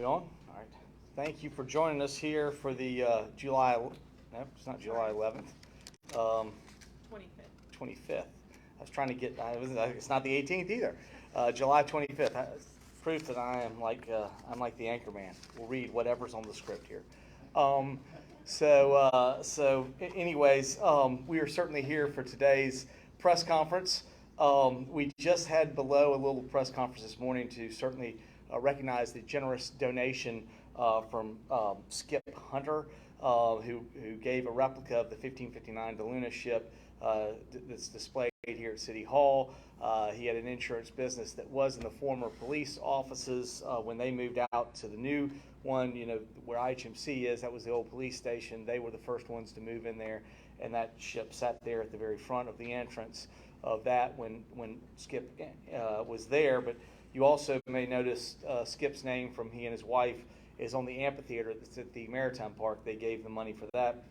We on? All right. Thank you for joining us here for the no, it's not July 11th, 25th. 25th. I was trying to get, it's not the 18th either. July 25th. Proof that I'm like the anchor man. We'll read whatever's on the script here. Anyways, we are certainly here for today's press conference. We just had below a little press conference this morning to certainly recognize the generous donation from Skip Hunter, who gave a replica of the 1559 DeLuna ship that's displayed here at City Hall. He had an insurance business that was in the former police offices. When they moved out to the new one, where IHMC is, that was the old police station. They were the first ones to move in there, and that ship sat there at the very front of the entrance of that when Skip was there. But you also may notice Skip's name from he and his wife is on the amphitheater that's at the Maritime Park. They gave the money for that.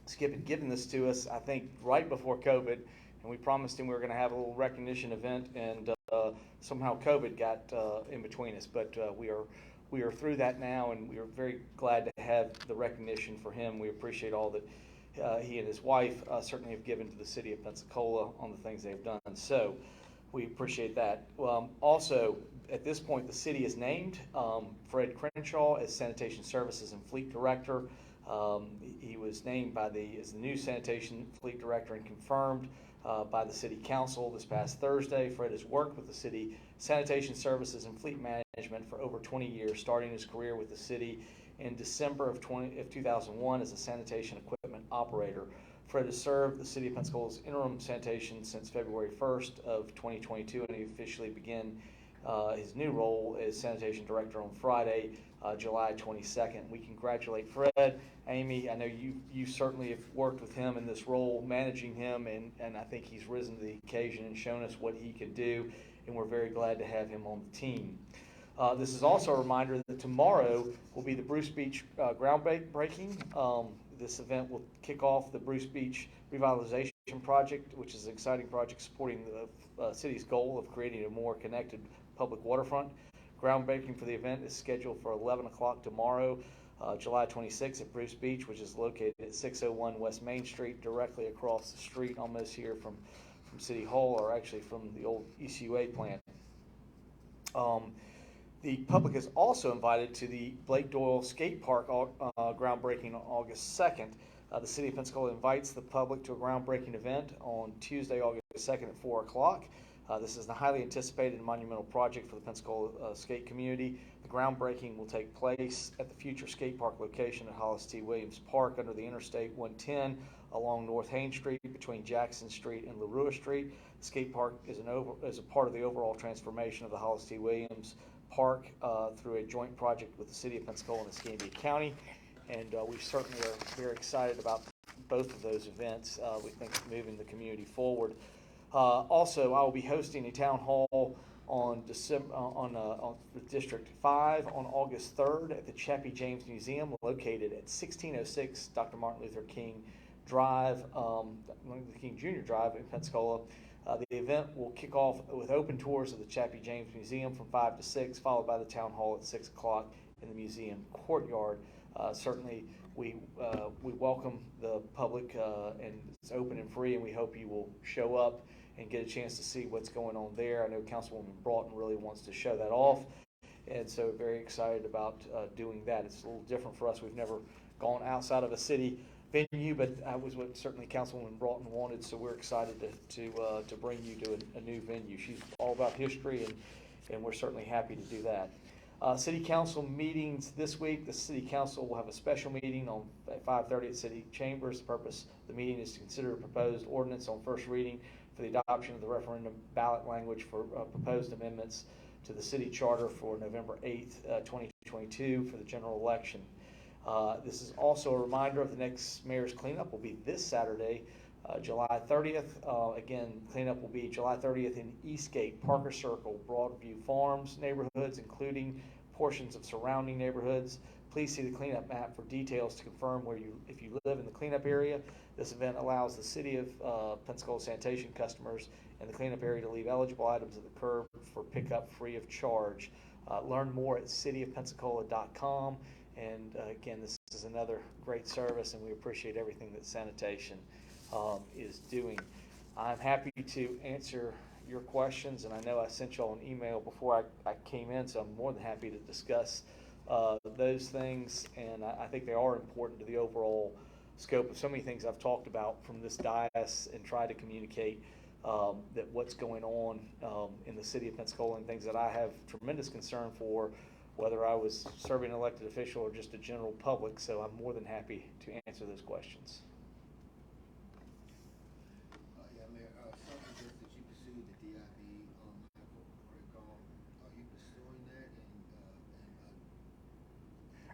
Skip had given this to us, I think, right before COVID, and we promised him we were going to have a little recognition event, and somehow COVID got in between us. But we are through that now, and we are very glad to have the recognition for him. We appreciate all that he and his wife certainly have given to the City of Pensacola on the things they've done. So we appreciate that. Also, at this point, the city has named Fred Crenshaw as Sanitation Services and Fleet Director. He was named as the new Sanitation Fleet Director and confirmed by the City Council this past Thursday. Fred has worked with the City Sanitation Services and Fleet Management for over 20 years, starting his career with the city in December of 2001 as a sanitation equipment operator. Fred has served the City of Pensacola's interim sanitation since February 1st of 2022, and he officially began his new role as sanitation director on Friday, July 22nd. We congratulate Fred. Amy, I know you certainly have worked with him in this role, managing him, and I think he's risen to the occasion and shown us what he can do, and we're very glad to have him on the team. This is also a reminder that tomorrow will be the Bruce Beach groundbreaking. This event will kick off the Bruce Beach Revitalization project, which is an exciting project supporting the city's goal of creating a more connected public waterfront. Groundbreaking for the event is scheduled for 11 o'clock tomorrow, July 26th at Bruce Beach, which is located at 601 West Main Street, directly across the street, almost here from City Hall, or actually from the old ECUA plant. The public is also invited to the Blake Doyle Skate Park groundbreaking on August 2nd. The City of Pensacola invites the public to a groundbreaking event on Tuesday, August 2nd at 4 o'clock. This is the highly anticipated and monumental project for the Pensacola skate community. The groundbreaking will take place at the future skate park location at Hollis T. Williams Park under the Interstate 110 along North Haines Street between Jackson Street and LaRua Street. The skate park is a part of the overall transformation of the Hollis T. Williams Park through a joint project with the City of Pensacola and Escambia County, and we certainly are very excited about both of those events. We think moving the community forward. Also, I will be hosting a town hall on District 5 on August 3rd at the Chappie James Museum, located at 1606 Dr. Martin Luther King Drive, Martin Luther King Jr. Drive in Pensacola. The event will kick off with open tours of the Chappie James Museum from 5 to 6, followed by the town hall at 6 o'clock in the museum courtyard. Certainly, we welcome the public, and it's open and free, and we hope you will show up and get a chance to see what's going on there. I know Councilwoman Broughton really wants to show that off, and so very excited about doing that. It's a little different for us. We've never gone outside of a city venue, but that was what certainly Councilwoman Broughton wanted, so we're excited to bring you to a new venue. She's all about history, and we're certainly happy to do that. City Council meetings this week. The City Council will have a special meeting at 5:30 at City Chambers. The purpose of the meeting is to consider a proposed ordinance on first reading for the adoption of the referendum ballot language for proposed amendments to the city charter for November 8th, 2022 for the general election. This is also a reminder of the next mayor's cleanup will be this Saturday, July 30th. Again, cleanup will be July 30th in Eastgate, Parker Circle, Broadview Farms neighborhoods, including portions of surrounding neighborhoods. Please see the cleanup map for details to confirm if you live in the cleanup area. This event allows the City of Pensacola sanitation customers in the cleanup area to leave eligible items at the curb for pickup free of charge. Learn more at cityofpensacola.com. And again, this is another great service, and we appreciate everything that sanitation is doing. I'm happy to answer your questions, and I know I sent you all an email before I came in, so I'm more than happy to discuss those things, and I think they are important to the overall scope of so many things I've talked about from this dais and tried to communicate that what's going on in the city of Pensacola and things that I have tremendous concern for, whether I was serving an elected official or just a general public. So I'm more than happy to answer those questions. Yeah, Mayor, some suggest that you pursue the DIB Michael. Are you pursuing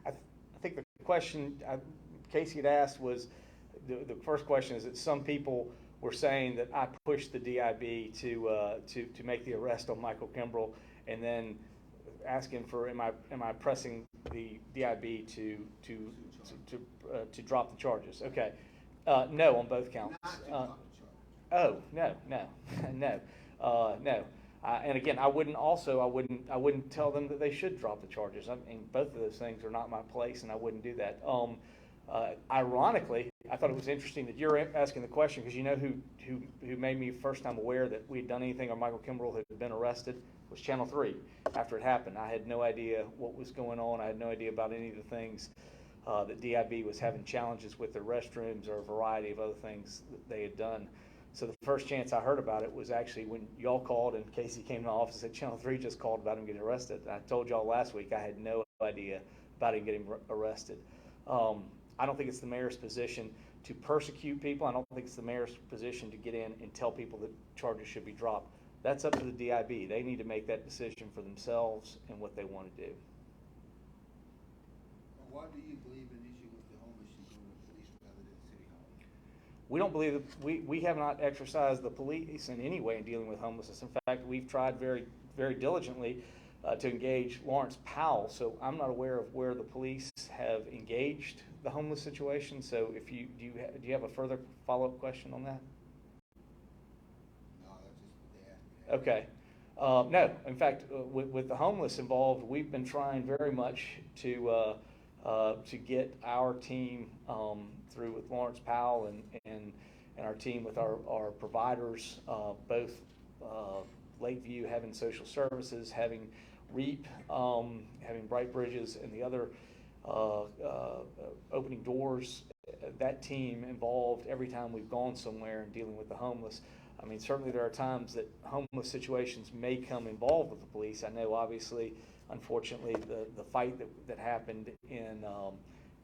that? I think the question Casey had asked was, the first question is that some people were saying that I pushed the DIB to make the arrest on Michael Kimbrell, and then asking for am I pressing the DIB to drop the charges? Okay, no on both counts. Oh no no no. And again, I wouldn't tell them that they should drop the charges. I mean, both of those things are not my place, and I wouldn't do that. Ironically, I thought it was interesting that you're asking the question, because you know who made me first time aware that we had done anything or Michael Kimbrell had been arrested was Channel 3. After it happened, I had no idea what was going on. I had no idea about any of the things that DIB was having challenges with their restrooms or a variety of other things that they had done. So the first chance I heard about it was actually when y'all called and Casey came to the office and said Channel 3 just called about him getting arrested. And I told y'all last week I had no idea about him getting arrested. I don't think it's the mayor's position to persecute people. I don't think it's the mayor's position to get in and tell people that charges should be dropped. That's up to the DIB. They need to make that decision for themselves and what they want to do. Why do you believe an issue with the homeless should go to police rather than City Hall? We don't believe that we have not exercised the police in any way in dealing with homelessness. In fact, we've tried very, very diligently to engage Lawrence Powell. So I'm not aware of where the police have engaged the homeless situation. So if do you have a further follow-up question on that? No, that's just what they asked me. Okay. No, in fact, with the homeless involved, we've been trying very much to get our team through with Lawrence Powell and our team with our providers, both Lakeview having social services, having REAP, having Bright Bridges, and the other opening doors. That team involved every time we've gone somewhere and dealing with the homeless. I mean, certainly there are times that homeless situations may come involved with the police. I know, obviously, unfortunately, the fight that happened in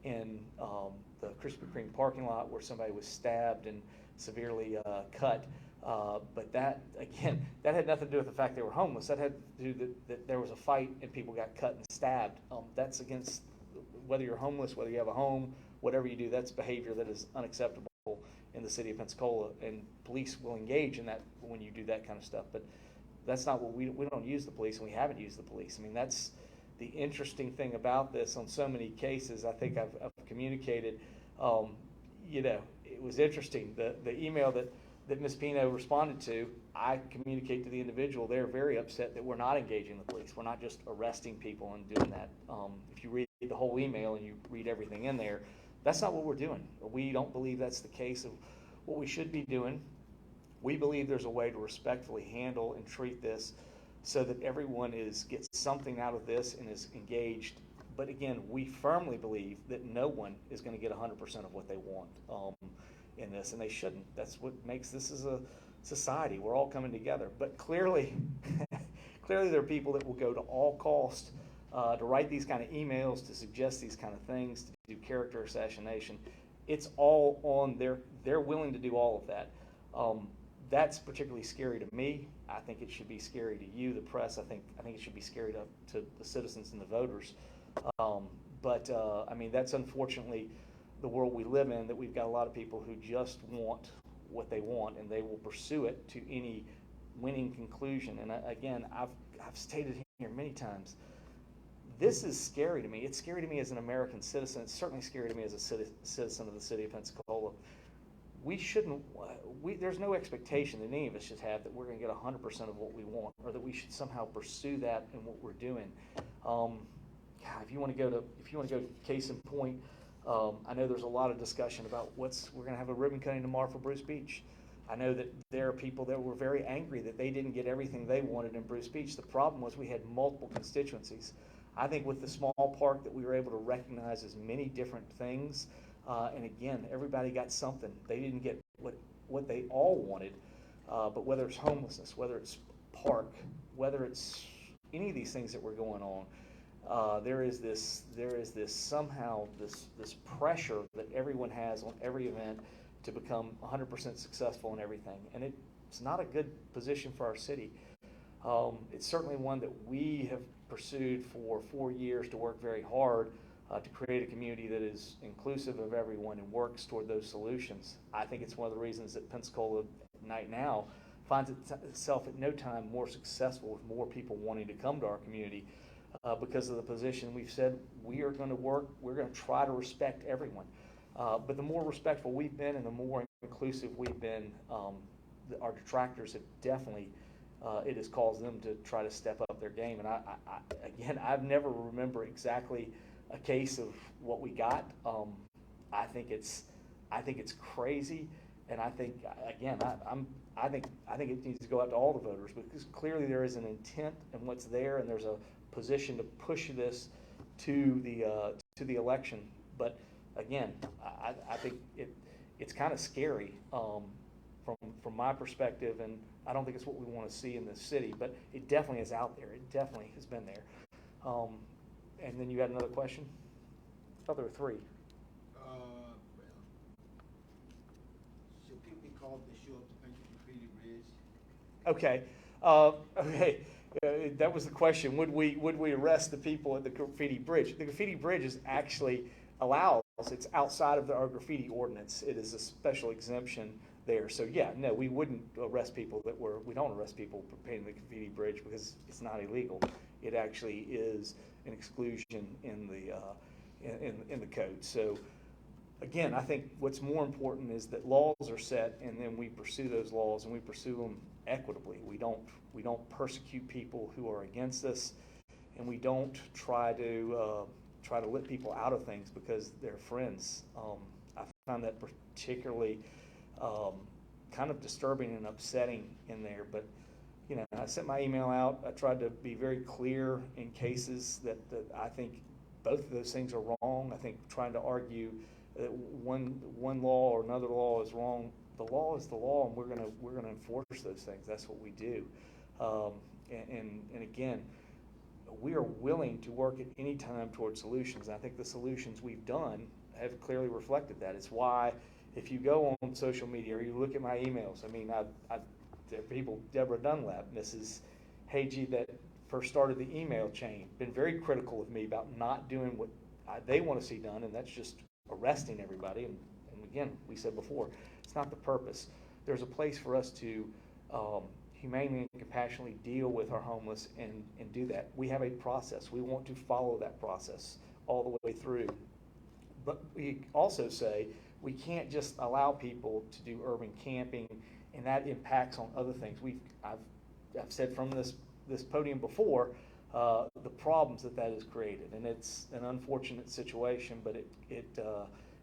the Krispy Kreme parking lot where somebody was stabbed and severely cut. But that, again, that had nothing to do with the fact they were homeless. That had to do that there was a fight and people got cut and stabbed. That's against, whether you're homeless, whether you have a home, whatever you do, that's behavior that is unacceptable in the city of Pensacola, and police will engage in that when you do that kind of stuff. But that's not what we don't use the police, and we haven't used the police. I mean, that's the interesting thing about this. On so many cases, I think I've communicated. It was interesting. The email that Ms. Pino responded to, I communicate to the individual. They're very upset that we're not engaging the police. We're not just arresting people and doing that. If you read the whole email and you read everything in there, that's not what we're doing. We don't believe that's the case of what we should be doing. We believe there's a way to respectfully handle and treat this so that everyone gets something out of this and is engaged. But again, we firmly believe that no one is going to get 100% of what they want in this, and they shouldn't. That's what makes this as a society. We're all coming together. But clearly, there are people that will go to all cost to write these kind of emails, to suggest these kind of things, to do character assassination. It's all on they're willing to do all of that. That's particularly scary to me. I think it should be scary to you, the press. I think it should be scary to the citizens and the voters. I mean, that's unfortunately the world we live in, that we've got a lot of people who just want what they want, and they will pursue it to any winning conclusion. And again, I've stated here many times, this is scary to me. It's scary to me as an American citizen. It's certainly scary to me as a citizen of the city of Pensacola. we shouldn't, there's no expectation that any of us should have that we're going to get 100% of what we want, or that we should somehow pursue that in what we're doing. God, if you want to go case in point, I know there's a lot of discussion about we're going to have a ribbon cutting tomorrow for Bruce Beach. I know that there are people that were very angry that they didn't get everything they wanted in Bruce Beach. The problem was we had multiple constituencies. I think with the small park that we were able to recognize as many different things, and again, everybody got something. They didn't get what they all wanted, but whether it's homelessness, whether it's park, whether it's any of these things that were going on, there is this somehow this pressure that everyone has on every event to become 100% successful in everything, and it's not a good position for our city. It's certainly one that we have pursued for 4 years to work very hard to create a community that is inclusive of everyone and works toward those solutions. I think it's one of the reasons that Pensacola right now finds itself at no time more successful with more people wanting to come to our community because of the position we've said we are going to work, we're going to try to respect everyone. But the more respectful we've been and the more inclusive we've been, our detractors have definitely, it has caused them to try to step up their game. And again, I've never remember exactly a case of what we got. I think it's crazy, and I think again, I think it needs to go out to all the voters, because clearly there is an intent in what's there, and there's a position to push this to the election. But again, I think it's kind of scary from my perspective, and I don't think it's what we want to see in this city, but it definitely is out there. It definitely has been there. And then you had another question? I thought there were three. Well, should people be called to show up to paint the graffiti bridge? Okay. That was the question. Would we arrest the people at the graffiti bridge? The graffiti bridge is actually allowed. It's outside of our graffiti ordinance. It is a special exemption there. So yeah, no, we wouldn't arrest people we don't arrest people for painting the graffiti bridge, because it's not illegal. It actually is an exclusion in the code. So again, I think what's more important is that laws are set, and then we pursue those laws, and we pursue them equitably. We don't persecute people who are against us, and we don't try to let people out of things because they're friends. I found that particularly kind of disturbing and upsetting in there. But I sent my email out. I tried to be very clear in cases that I think both of those things are wrong. I think trying to argue that one law or another law is wrong. The law is the law, and we're gonna enforce those things. That's what we do. And again, we are willing to work at any time towards solutions. I think the solutions we've done have clearly reflected that. It's why if you go on social media or you look at my emails, I mean, there are people, Deborah Dunlap, Mrs. Hagee, that first started the email chain, been very critical of me about not doing what they want to see done, and that's just arresting everybody. And again, we said before, it's not the purpose. There's a place for us to humanely and compassionately deal with our homeless and do that. We have a process. We want to follow that process all the way through. But we also say we can't just allow people to do urban camping, and that impacts on other things. I've said from this podium before the problems that has created, and it's an unfortunate situation. But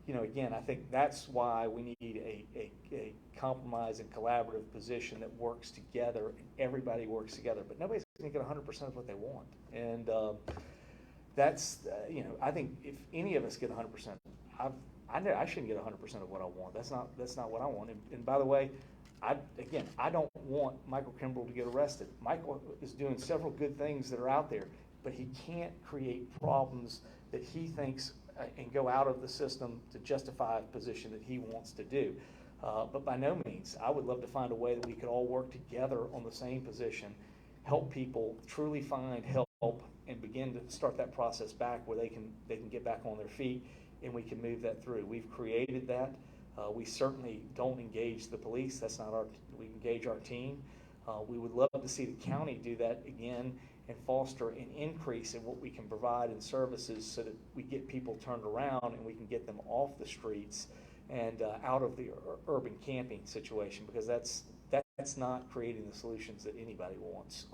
again, I think that's why we need a compromise and collaborative position that works together, and everybody works together. But nobody's going to get 100% of what they want, and that's I think if any of us get 100%, I shouldn't get 100% of what I want. That's not what I want. And by the way, I don't want Michael Kimbrell to get arrested. Michael is doing several good things that are out there, but he can't create problems that he thinks and go out of the system to justify a position that he wants to do. But by no means, I would love to find a way that we could all work together on the same position, help people truly find help, and begin to start that process back where they can get back on their feet, and we can move that through. We've created that. We certainly don't engage the police. That's not we engage our team. We would love to see the county do that again and foster an increase in what we can provide in services so that we get people turned around and we can get them off the streets and out of the urban camping situation, because that's not creating the solutions that anybody wants.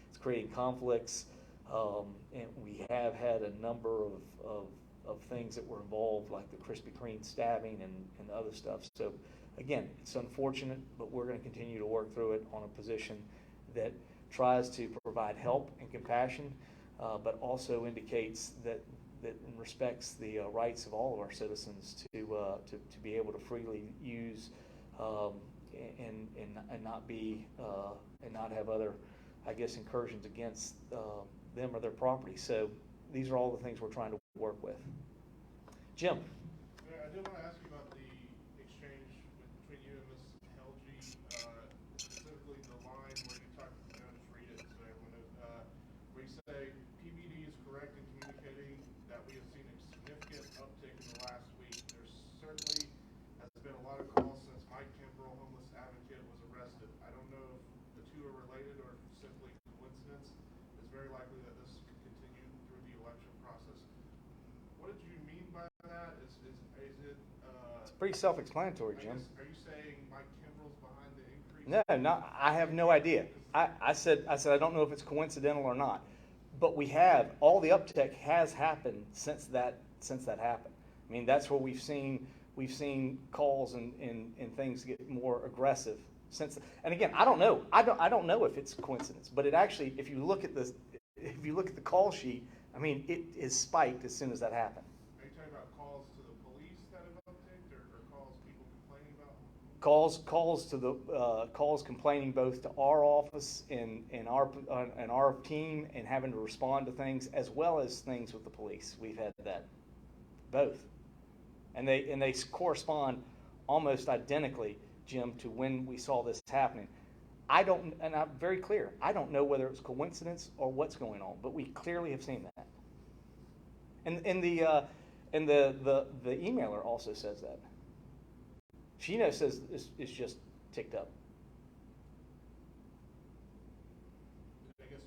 It's creating conflicts, and we have had a number of things that were involved, like the Krispy Kreme stabbing and other stuff. So again, it's unfortunate, but we're going to continue to work through it on a position that tries to provide help and compassion, but also indicates that and respects the rights of all of our citizens to be able to freely use and not be and not have other, I guess, incursions against them or their property. So these are all the things we're trying to work with. Jim. I did want to ask you about the exchange between you and Ms. Helge, specifically the line where you talk, just read it so everyone knows, where you say PBD is correct in communicating that we have seen a significant uptick in the last week. There certainly has been a lot of calls since Mike Kimbrell, homeless advocate, was arrested. I don't know if the two are related or simply coincidence. It's very likely that this could continue through the election process. What did you mean by that? Is it? It's pretty self-explanatory, Jim. Are you saying Mike Kimbrell's behind the increase? No, I have no idea. I said I don't know if it's coincidental or not, but all the uptick has happened since that happened. I mean, that's where we've seen calls and things get more aggressive since. And again, I don't know. I don't know if it's coincidence, but it actually, if you look at the call sheet, I mean, it is spiked as soon as that happened. Are you talking about calls to the police that have upticked, or calls people complaining about? Calls complaining both to our office and our team, and having to respond to things, as well as things with the police. We've had that, both, and they correspond almost identically, Jim, to when we saw this happening. And I'm very clear, I don't know whether it's coincidence or what's going on, but we clearly have seen that. And the emailer also says that. She says it's just ticked up. I guess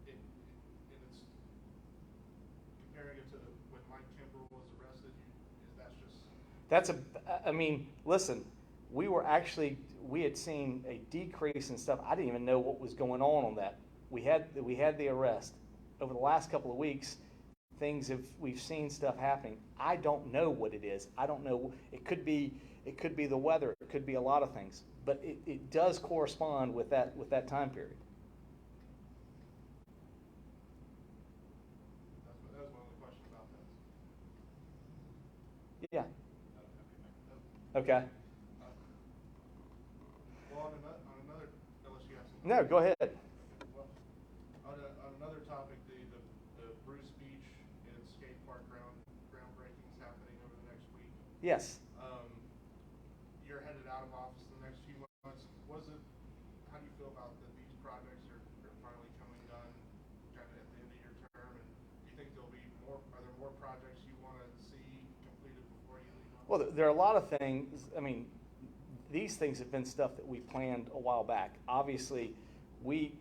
it's comparing it to when Mike Kimbrell was arrested. I mean, listen, we had seen a decrease in stuff. I didn't even know what was going on that. We had the arrest. Over the last couple of weeks, we've seen stuff happening. I don't know what it is. I don't know. It could be the weather. It could be a lot of things. But it does correspond with that time period. That was one of the questions about that. Yeah. Okay. Well, on another, unless you have something. No, go ahead. Well, on another topic, the Bruce Beach and skate park groundbreakings happening over the next week. Yes. You're headed out of office in the next few months. How do you feel about that these projects are finally coming done, kind of at the end of your term? And do you think are there more projects you want to see completed before you leave office? Well, there are a lot of things. I mean, these things have been stuff that we planned a while back. Obviously, we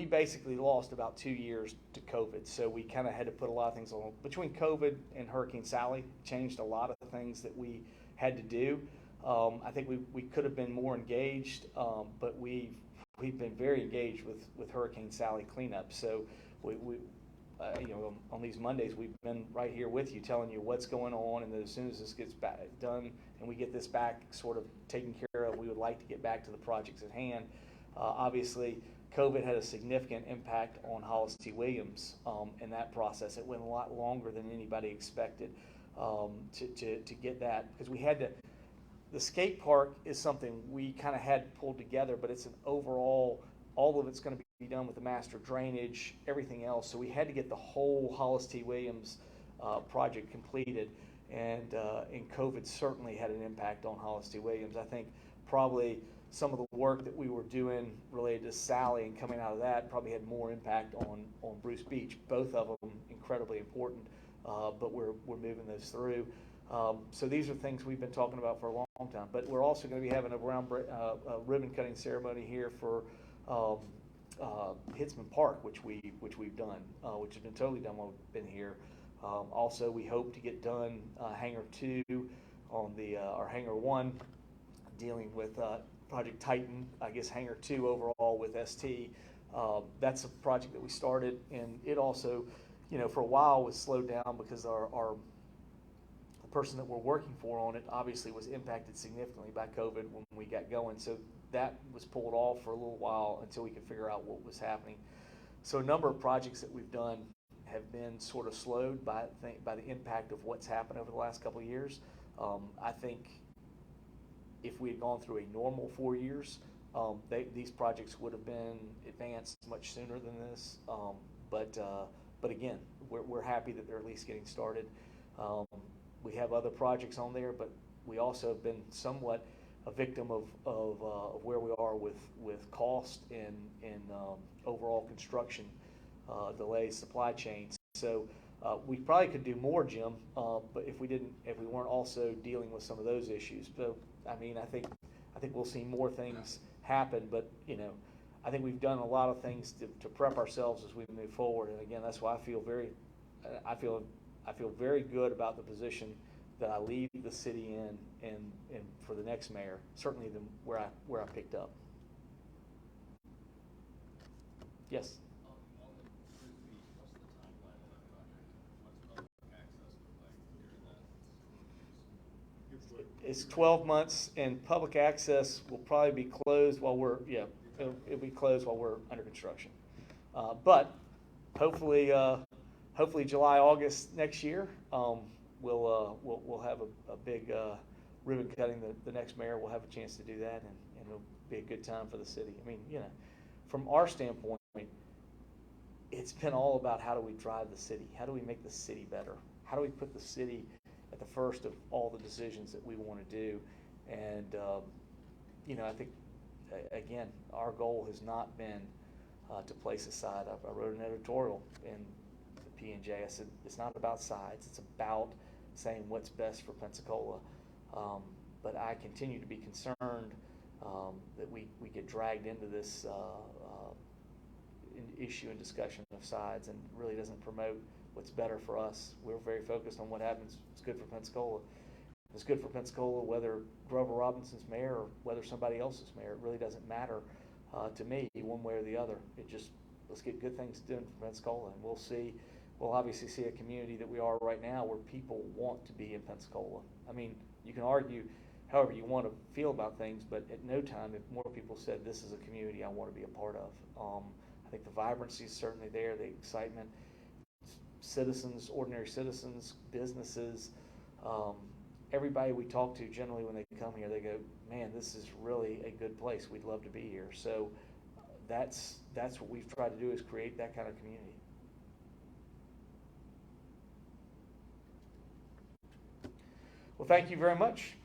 basically lost about 2 years to COVID, so we kind of had to put a lot of things on. Between COVID and Hurricane Sally, changed a lot of the things that we had to do. I think we could have been more engaged, but we've been very engaged with Hurricane Sally cleanup. So we on these Mondays, we've been right here with you, telling you what's going on, and as soon as this gets done and we get this back sort of taken care of, we would like to get back to the projects at hand. Obviously, COVID had a significant impact on Hollis T. Williams in that process. It went a lot longer than anybody expected to get that, because we had to. The skate park is something we kind of had pulled together, but it's an overall, all of it's going to be done with the master drainage, everything else. So we had to get the whole Hollis T. Williams project completed, and COVID certainly had an impact on Hollis T. Williams. I think probably some of the work that we were doing related to Sally and coming out of that probably had more impact on Bruce Beach. Both of them incredibly important, but we're moving those through. So these are things we've been talking about for a long time. But we're also going to be having a ribbon cutting ceremony here for Hitzman Park, which we've done, which has been totally done while we've been here. Also, we hope to get done Hangar 2 on the our Hangar 1, dealing with Project Titan, I guess Hangar 2 overall with ST. That's a project that we started, and it also, for a while was slowed down because the person that we're working for on it obviously was impacted significantly by COVID when we got going. So that was pulled off for a little while until we could figure out what was happening. So a number of projects that we've done have been sort of slowed by the impact of what's happened over the last couple of years. I think if we had gone through a normal 4 years, these projects would have been advanced much sooner than this. But again, we're happy that they're at least getting started. We have other projects on there, but we also have been somewhat a victim of where we are with cost and overall construction delays, supply chains. So we probably could do more, Jim, but if we weren't also dealing with some of those issues. So I mean, I think we'll see more things happen, but I think we've done a lot of things to prep ourselves as we move forward. And again, that's why I feel very good about the position that I leave the city in, and for the next mayor, certainly where I picked up. Yes. On the Frisbee, what's the timeline on that project? What's public access look like during that? It's 12 months, and public access will probably be closed while it'll be closed while we're under construction. But hopefully July, August next year, we'll have a big ribbon cutting. The next mayor will have a chance to do that, and it'll be a good time for the city. I mean, from our standpoint, it's been all about how do we drive the city? How do we make the city better? How do we put the city at the first of all the decisions that we want to do? And I think again, our goal has not been to place a side. I wrote an editorial in the P&J. I said it's not about sides. It's about saying what's best for Pensacola. But I continue to be concerned that we get dragged into this issue and discussion of sides, and really doesn't promote what's better for us. We're very focused on what happens. It's good for Pensacola. It's good for Pensacola whether Grover Robinson's mayor or whether somebody else is mayor. It really doesn't matter to me one way or the other. Let's get good things done for Pensacola, and we'll obviously see a community that we are right now where people want to be in Pensacola. I mean, you can argue however you want to feel about things, but at no time if more people said this is a community I want to be a part of. I think the vibrancy is certainly there, the excitement, citizens, ordinary citizens, businesses, everybody we talk to generally when they come here, they go, man, this is really a good place. We'd love to be here. So that's what we've tried to do, is create that kind of community. Well, thank you very much.